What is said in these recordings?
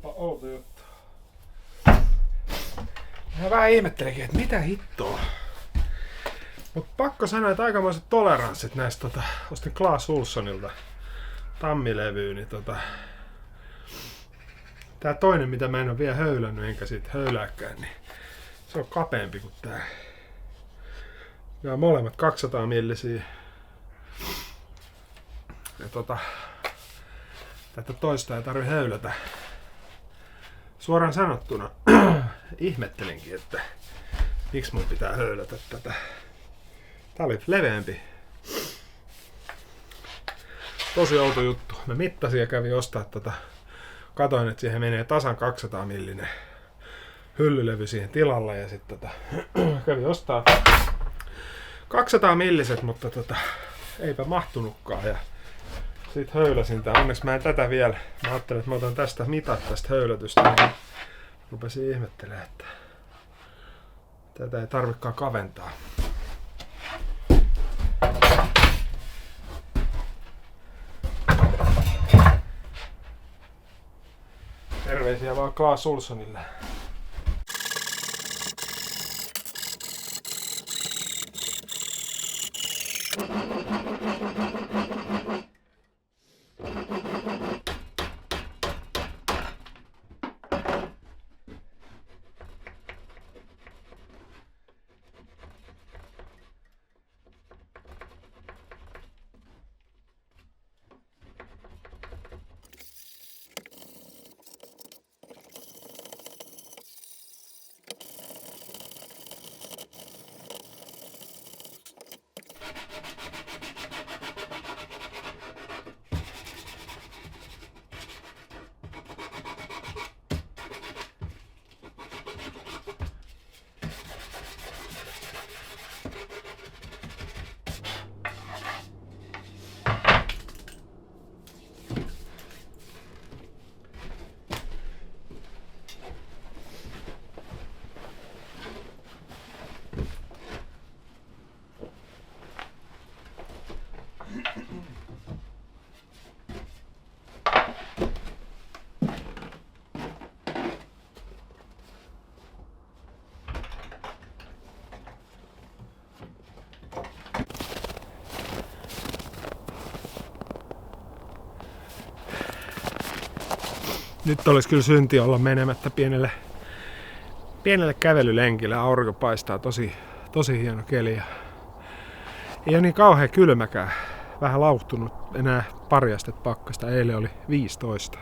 Onpa outo juttu. Mä vähän ihmettelinkin, että mitä hittoa. Mut pakko sanoa, että aikamoiset toleranssit näistä ostin Clas Ohlsonilta tammilevyä, niin tää toinen, mitä mä en oo vielä höylännyt, enkä siitä höylääkään, niin se on kapeampi kuin tää. Nämä on molemmat 200 millisiä. Ja tätä toista ei tarvi höylätä. Suoraan sanottuna ihmettelinkin, että miksi mun pitää höylätä tätä. Tää oli leveämpi. Tosi outo juttu. Mä mittasin ja kävin ostaa katoin, että siihen menee tasan 200 millinen hyllylevy siihen tilalla ja sitten kävin ostaa 200 milliset, mutta eipä mahtunutkaan ja sit höyläsin tää. Onneksi mä en tätä vielä. Mä ajattelin, että mä otan tästä mitat tästä höylätystä. Niin rupesin ihmettelemään, että tätä ei tarvikaan kaventaa. Terveisiä vaan Clas Ohlsonille. Nyt olisi kyllä synti olla menemättä pienelle kävelylenkille. Aurinko paistaa tosi hieno keli. Ja ei ole niin kauhean kylmäkään. Vähän lauhtunut enää pari astetta pakkasta. Eilen oli 15.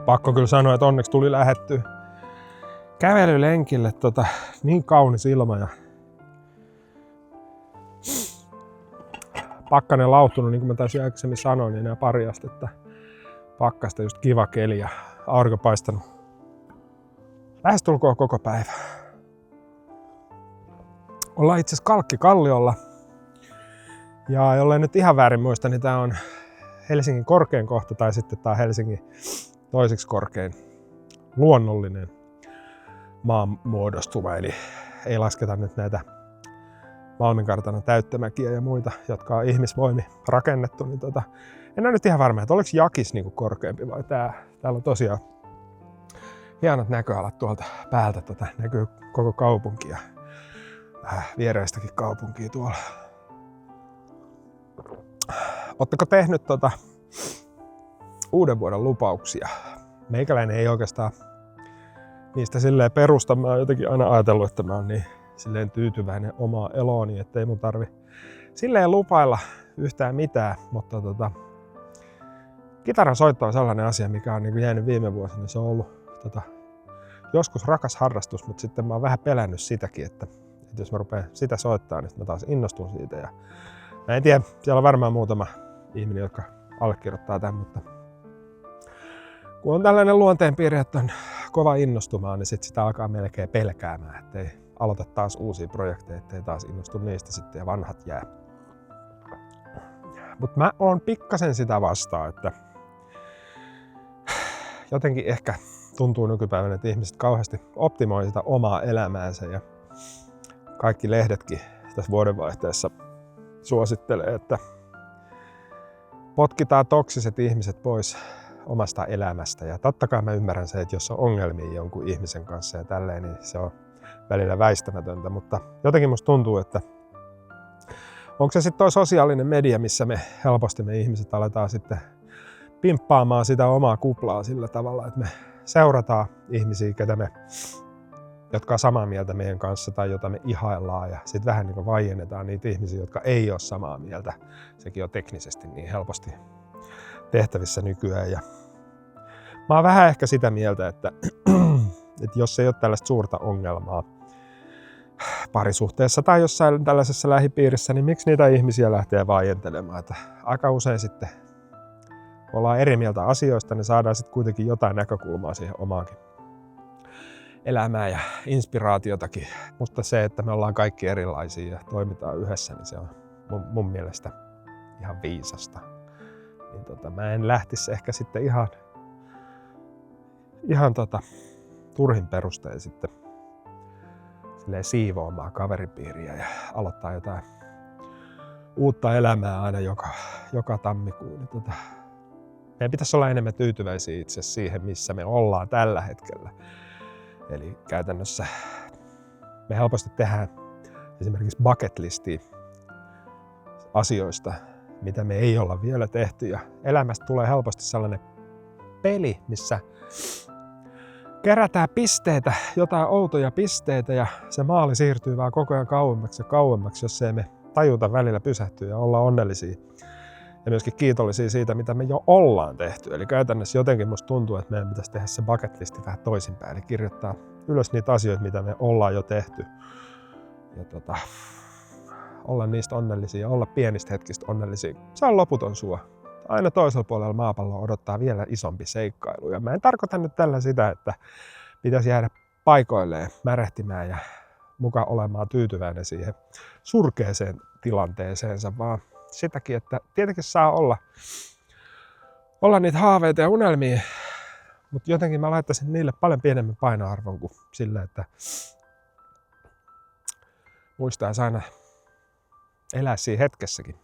pakko kyllä sanoa, että onneksi tuli lähettyä kävelylenkille. Niin kaunis ilma ja pakkanen lauhtunut, niin kuin mä taisin aikaisemmin sanoa, niin enää pari astetta pakkasta, just kiva keli ja aurinko paistanut lähestulkoon koko päivä. Ollaan itse asiassa Kalkkikalliolla. Ja jollei nyt ihan väärin muista, niin tää on Helsingin korkein kohta tai sitten tää on Helsingin toiseksi korkein luonnollinen maanmuodostuma. Eli ei lasketa nyt näitä Malminkartanon täyttämäkiä ja muita, jotka on ihmisvoimi rakennettu. Niin en ole nyt ihan varma, että oliko Jakis niinku korkeampi vai tää. Täällä on tosiaan hienot näköalat tuolta päältä. Näkyy koko kaupunki ja viereistäkin kaupunkia tuolla. Ootteko tehnyt uuden vuoden lupauksia? Meikäläinen ei oikeastaan niistä silleen perusta. Mä oon jotenkin aina ajatellut, että mä oon niin silleen tyytyväinen omaa elooni, ettei mun tarvi silleen lupailla yhtään mitään. Mutta kitaran soitto on sellainen asia, mikä on niin jäänyt viime vuosina. Se on ollut joskus rakas harrastus, mutta sitten mä oon vähän pelännyt sitäkin, että jos mä rupean sitä soittaa, niin mä taas innostun siitä. Ja mä en tiedä, siellä on varmaan muutama ihminen, jotka allekirjoittaa tämän, mutta kun on tällainen luonteenpiirre, että on kova innostumaan, niin sit sitä alkaa melkein pelkäämään, ettei aloita taas uusia projekteja, ettei taas innostu niistä sitten ja vanhat jää. Mutta mä oon pikkasen sitä vastaan, että jotenkin ehkä tuntuu nykypäivänä, että ihmiset kauheasti optimoi sitä omaa elämäänsä ja kaikki lehdetkin tässä vuodenvaihteessa suosittelee, että potkitaan toksiset ihmiset pois omasta elämästä. Ja totta kai mä ymmärrän se, että jos on ongelmia jonkun ihmisen kanssa ja tälleen, niin se on välillä väistämätöntä. Mutta jotenkin musta tuntuu, että onko se sitten toi sosiaalinen media, missä me helposti me ihmiset aletaan sitten pimppaamaan sitä omaa kuplaa sillä tavalla, että me seurataan ihmisiä, jotka on samaa mieltä meidän kanssa tai jota me ihaillaan ja sitten vähän niin kuin vaiennetaan niitä ihmisiä, jotka ei ole samaa mieltä. Sekin on teknisesti niin helposti tehtävissä nykyään. Ja mä oon vähän ehkä sitä mieltä, että jos ei ole tällaista suurta ongelmaa parisuhteessa tai jossain tällaisessa lähipiirissä, niin miksi niitä ihmisiä lähtee vaientelemaan? Että aika usein sitten, kun ollaan eri mieltä asioista, niin saadaan sitten kuitenkin jotain näkökulmaa siihen omaankin elämää ja inspiraatiotakin. Mutta se, että me ollaan kaikki erilaisia ja toimitaan yhdessä, niin se on mun mielestä ihan viisasta. Niin mä en lähtisi ehkä sitten ihan turhin perustein sitten siivoamaan kaveripiiriä ja aloittaa jotain uutta elämää aina joka tammikuu. Niin meidän pitäisi olla enemmän tyytyväisiä itse siihen, missä me ollaan tällä hetkellä. Eli käytännössä me helposti tehdään esimerkiksi bucket listia asioista, mitä me ei olla vielä tehty. Ja elämästä tulee helposti sellainen peli, missä kerätään pisteitä, jotain outoja pisteitä ja se maali siirtyy vaan koko ajan kauemmaksi ja kauemmaksi, jos ei me tajuta välillä pysähtyä ja olla onnellisia. Ja myöskin kiitollisia siitä, mitä me jo ollaan tehty. Eli käytännössä jotenkin musta tuntuu, että meidän pitäisi tehdä se bucket listi vähän toisinpäin. Eli kirjoittaa ylös niitä asioita, mitä me ollaan jo tehty. Ja olla niistä onnellisia ja olla pienistä hetkistä onnellisia. Se on loputon suo. Aina toisella puolella maapalloa odottaa vielä isompi seikkailu. Ja mä en tarkoita nyt tällä sitä, että pitäisi jäädä paikoilleen märehtimään ja mukaan olemaan tyytyväinen siihen surkeeseen tilanteeseensa, vaan sitäkin, että tietenkin saa olla niitä haaveita ja unelmia, mutta jotenkin mä laittaisin niille paljon pienemmän painoarvon kuin sillä, että muistaisi aina elää siinä hetkessäkin.